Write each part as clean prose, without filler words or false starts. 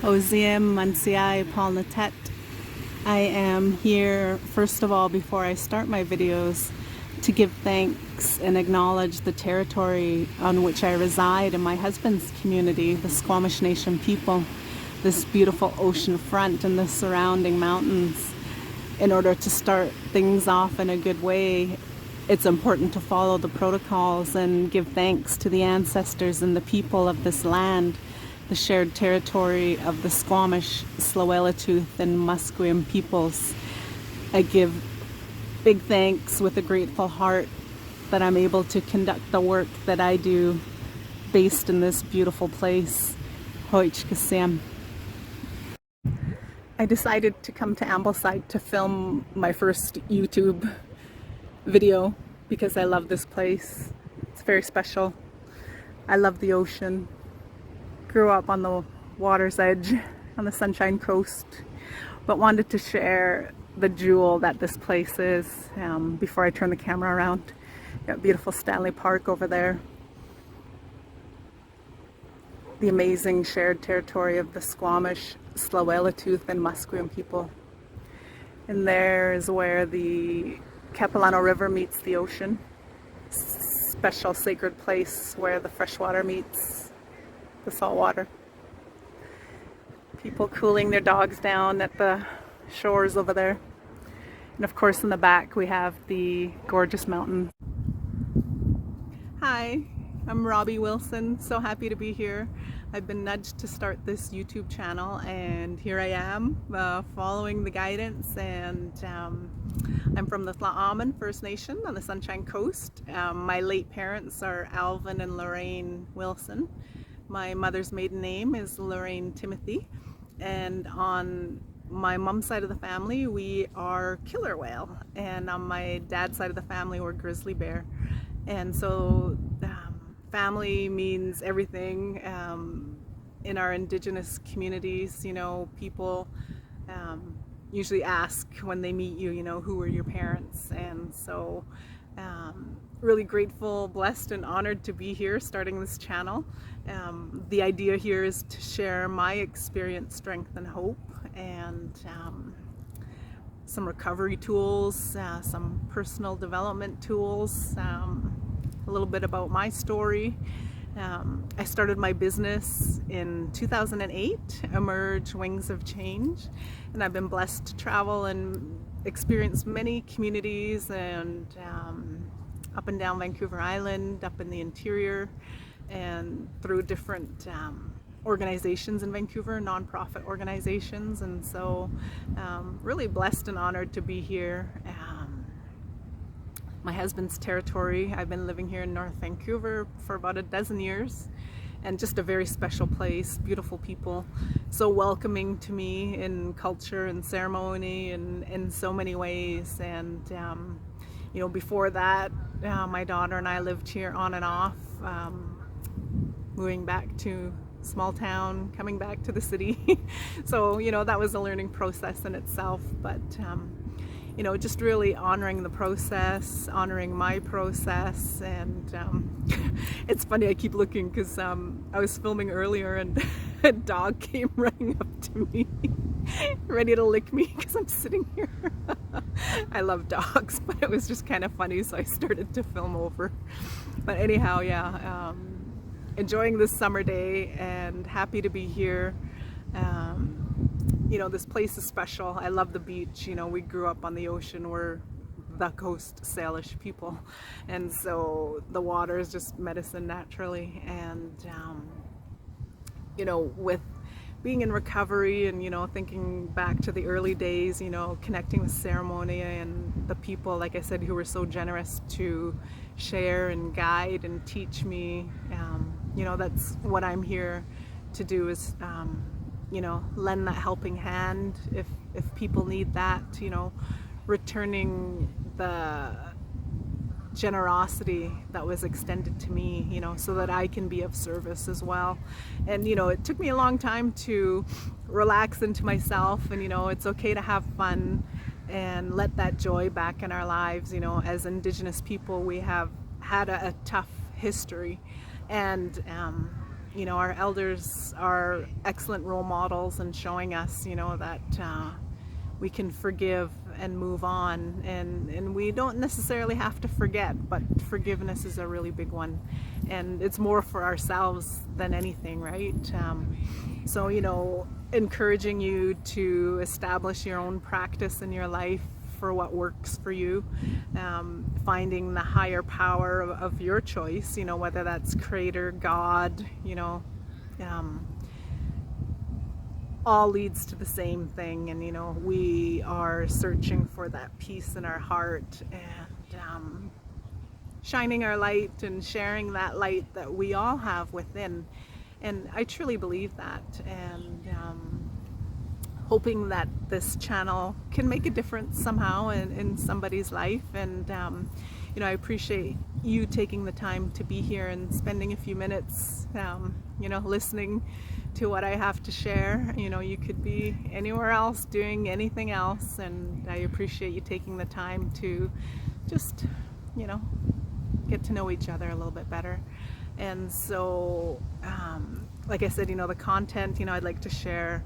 Oziem Mansiai Palnatet. I am here, first of all, before I start my videos, to give thanks and acknowledge the territory on which I reside in my husband's community, the Squamish Nation people, this beautiful ocean front and the surrounding mountains. In order to start things off in a good way, it's important to follow the protocols and give thanks to the ancestors and the people of this land, the shared territory of the Squamish, Tsleil-Waututh, and Musqueam peoples. I give big thanks with a grateful heart that I'm able to conduct the work that I do based in this beautiful place. Hoich Kasem. I decided to come to Ambleside to film my first YouTube video because I love this place. It's very special. I love the ocean. Grew up on the water's edge on the Sunshine Coast, but wanted to share the jewel that this place is before I turn the camera around. Got beautiful Stanley Park over there. The amazing shared territory of the Squamish, Tsleil-Waututh, and Musqueam people. And there is where the Capilano River meets the ocean. Special sacred place where the fresh water meets the salt water. People cooling their dogs down at the shores over there. And of course in the back we have the gorgeous mountains. Hi, I'm Robbi Wilson. So happy to be here. I've been nudged to start this YouTube channel, and here I am following the guidance. And I'm from the Tla'amin First Nation on the Sunshine Coast. My late parents are Alvin and Lorraine Wilson. My mother's maiden name is Lorraine Timothy, and on my mom's side of the family we are killer whale, and on my dad's side of the family we're grizzly bear. And so family means everything. In our Indigenous communities, you know, people usually ask when they meet you, you know, who are your parents? And so really grateful, blessed, and honored to be here starting this channel. The idea here is to share my experience, strength, and hope, and some recovery tools, some personal development tools, a little bit about my story. I started my business in 2008, Emerge Wings of Change, and I've been blessed to travel and experience many communities, and up and down Vancouver Island, up in the interior, and through different organizations in Vancouver, nonprofit organizations. And so really blessed and honored to be here. My husband's territory, I've been living here in North Vancouver for about a dozen years, and just a very special place, beautiful people, so welcoming to me in culture and ceremony and in so many ways. And you know, before that, my daughter and I lived here on and off, moving back to small town, coming back to the city. So, you know, that was a learning process in itself, but you know, just really honoring the process, honoring my process. And it's funny, I keep looking because I was filming earlier and a dog came running up to me ready to lick me because I'm sitting here. I love dogs, but it was just kind of funny, so I started to film over. But anyhow, yeah, enjoying this summer day and happy to be here. You know, this place is special. I love the beach. You know, we grew up on the ocean. We're the Coast Salish people, and so the water is just medicine naturally. And you know, with being in recovery and, you know, thinking back to the early days, you know, connecting with ceremony and the people, like I said, who were so generous to share and guide and teach me, you know, that's what I'm here to do, is you know, lend that helping hand if people need that, you know, returning the generosity that was extended to me, you know, so that I can be of service as well. And, you know, it took me a long time to relax into myself, and, you know, it's okay to have fun and let that joy back in our lives. You know, as Indigenous people, we have had a tough history, and you know, our elders are excellent role models and showing us, you know, that we can forgive and move on, and we don't necessarily have to forget, but forgiveness is a really big one, and it's more for ourselves than anything, right? So, you know, encouraging you to establish your own practice in your life for what works for you, finding the higher power of your choice, you know, whether that's Creator, God, you know, all leads to the same thing. And you know, we are searching for that peace in our heart, and shining our light and sharing that light that we all have within. And I truly believe that, and hoping that this channel can make a difference somehow in somebody's life. And you know, I appreciate you taking the time to be here and spending a few minutes, you know, listening to what I have to share. You know, you could be anywhere else doing anything else, and I appreciate you taking the time to just, you know, get to know each other a little bit better. And so like I said, you know, the content, you know, I'd like to share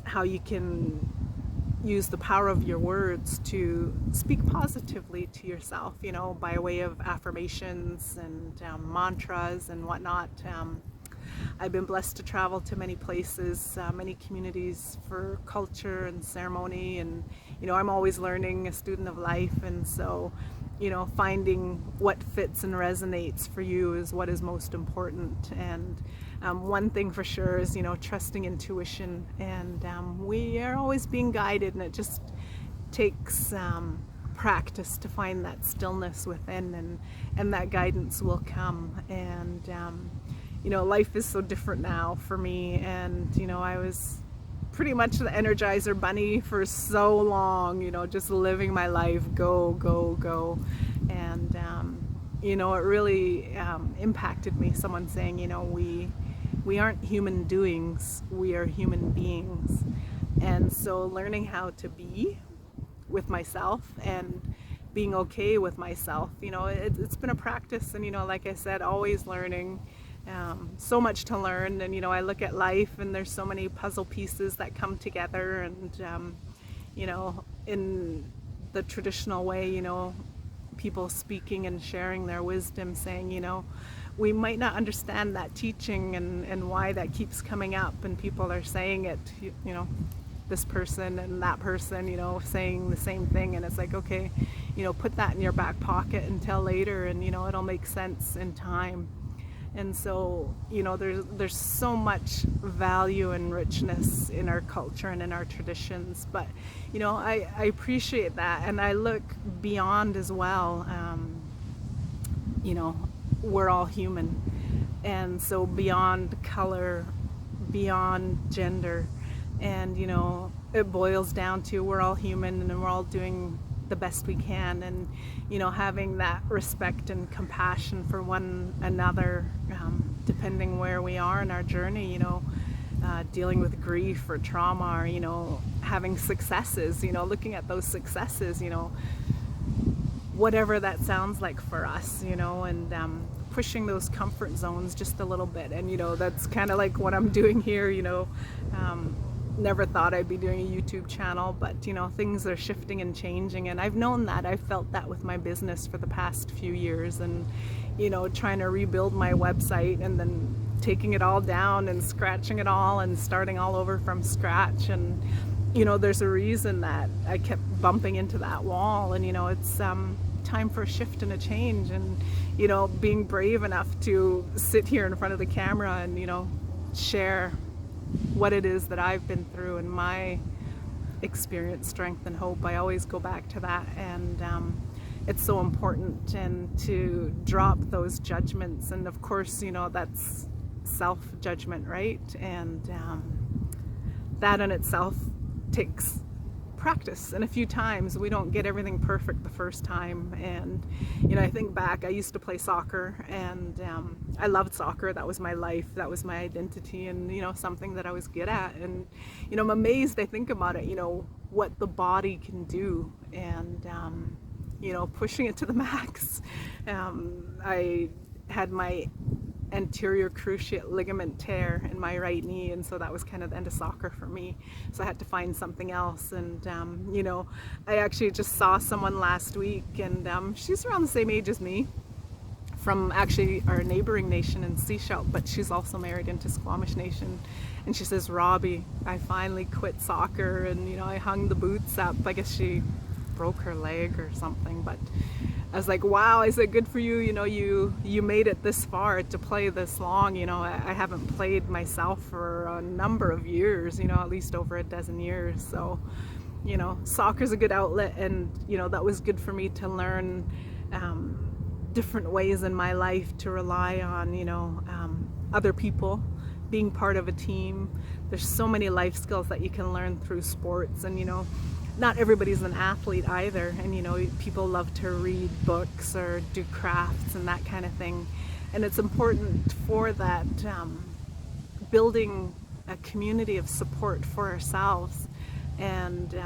how you can use the power of your words to speak positively to yourself, you know, by way of affirmations and mantras and whatnot. I've been blessed to travel to many places, many communities for culture and ceremony, and you know, I'm always learning, a student of life. And so, you know, finding what fits and resonates for you is what is most important. And one thing for sure is, you know, trusting intuition, and we are always being guided, and it just takes practice to find that stillness within, and that guidance will come. And you know, life is so different now for me, and you know, I was pretty much the Energizer bunny for so long, you know, just living my life, go, go, go. And you know, it really impacted me, someone saying, you know, we aren't human doings, we are human beings. And so learning how to be with myself and being okay with myself, you know, it's been a practice. And you know, like I said, always learning, so much to learn. And you know, I look at life and there's so many puzzle pieces that come together. And you know, in the traditional way, you know, people speaking and sharing their wisdom, saying, you know, we might not understand that teaching and why that keeps coming up, and people are saying it, you know, this person and that person, you know, saying the same thing. And it's like, okay, you know, put that in your back pocket until later, and you know, it'll make sense in time. And so, you know, there's so much value and richness in our culture and in our traditions. But you know, I appreciate that, and I look beyond as well. You know, we're all human, and so beyond color, beyond gender, and you know, it boils down to we're all human, and we're all doing the best we can. And you know, having that respect and compassion for one another, depending where we are in our journey, you know, dealing with grief or trauma, or you know, having successes, you know, looking at those successes, you know, whatever that sounds like for us, you know, and pushing those comfort zones just a little bit. And you know, that's kind of like what I'm doing here, you know. Never thought I'd be doing a YouTube channel, but you know, things are shifting and changing, and I've known that. I've felt that with my business for the past few years, and you know, trying to rebuild my website and then taking it all down and scratching it all and starting all over from scratch. And you know, there's a reason that I kept bumping into that wall. And you know, it's time for a shift and a change, and you know, being brave enough to sit here in front of the camera and you know, share what it is that I've been through and my experience, strength and hope. I always go back to that. And it's so important, and to drop those judgments. And of course, you know, that's self-judgment, right? And that in itself takes practice, and a few times. We don't get everything perfect the first time. And you know, I think back, I used to play soccer, and I loved soccer. That was my life, that was my identity, and you know, something that I was good at. And you know, I'm amazed, I think about it, you know, what the body can do, and you know, pushing it to the max. I had my anterior cruciate ligament tear in my right knee, and so that was kind of the end of soccer for me. So I had to find something else. And you know, I actually just saw someone last week, and she's around the same age as me, from actually our neighboring nation in Seychelles, but she's also married into Squamish Nation. And she says, Robbi, I finally quit soccer, and you know, I hung the boots up. I guess she broke her leg or something, but I was like, wow. I said, good for you. You know, you made it this far to play this long. You know, I haven't played myself for a number of years, you know, at least over a dozen years. So, you know, soccer's a good outlet, and you know, that was good for me to learn different ways in my life to rely on, you know, other people, being part of a team. There's so many life skills that you can learn through sports, and you know, not everybody's an athlete either, and you know, people love to read books or do crafts and that kind of thing, and it's important for that, building a community of support for ourselves, and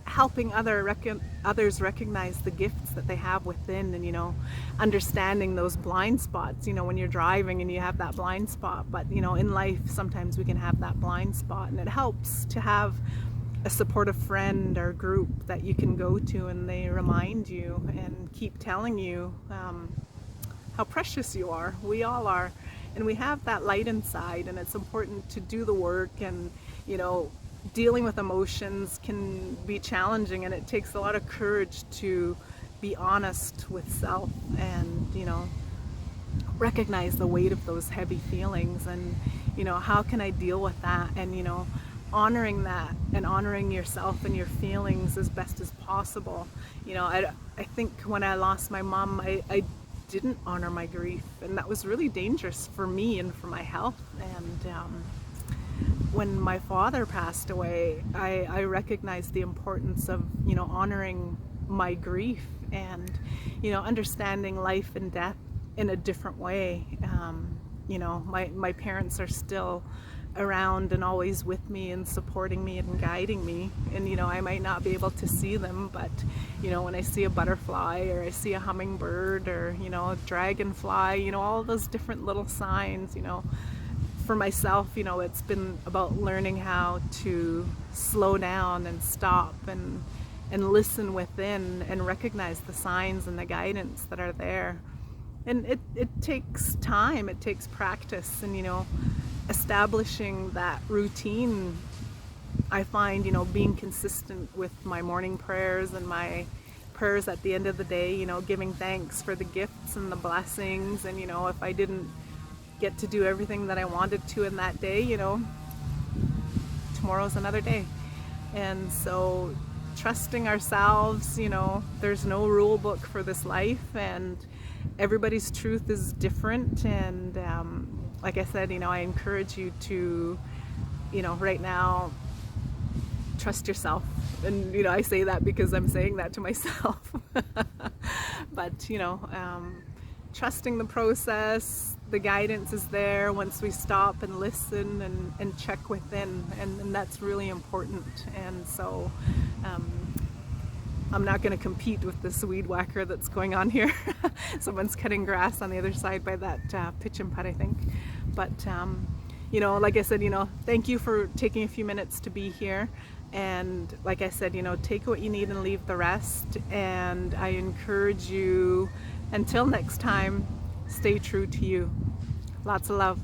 helping others recognize the gifts that they have within, and you know, understanding those blind spots. You know, when you're driving and you have that blind spot, but you know, in life sometimes we can have that blind spot, and it helps to have a supportive friend or group that you can go to, and they remind you and keep telling you how precious you are. We all are, and we have that light inside, and it's important to do the work. And you know, dealing with emotions can be challenging, and it takes a lot of courage to be honest with self, and you know, recognize the weight of those heavy feelings, and you know, how can I deal with that, and you know, honoring that and honoring yourself and your feelings as best as possible. You know, I think when I lost my mom, I didn't honor my grief, and that was really dangerous for me and for my health. And when my father passed away, I recognized the importance of, you know, honoring my grief, and you know, understanding life and death in a different way. You know, my parents are still around and always with me and supporting me and guiding me, and you know, I might not be able to see them, but you know, when I see a butterfly, or I see a hummingbird, or you know, a dragonfly, you know, all those different little signs, you know, for myself, you know, it's been about learning how to slow down and stop and listen within, and recognize the signs and the guidance that are there. And it takes time, it takes practice, and you know, establishing that routine. I find, you know, being consistent with my morning prayers and my prayers at the end of the day, you know, giving thanks for the gifts and the blessings, and you know, if I didn't get to do everything that I wanted to in that day, you know, tomorrow's another day. And so trusting ourselves, you know, there's no rule book for this life, and everybody's truth is different. And like I said, you know, I encourage you to, you know, right now, trust yourself. And you know, I say that because I'm saying that to myself. But you know, trusting the process, the guidance is there once we stop and listen and check within, and that's really important. And so I'm not going to compete with this weed whacker that's going on here. Someone's cutting grass on the other side by that pitch and putt, I think. But you know, like I said, you know, thank you for taking a few minutes to be here. And like I said, you know, take what you need and leave the rest. And I encourage you, until next time, stay true to you. Lots of love.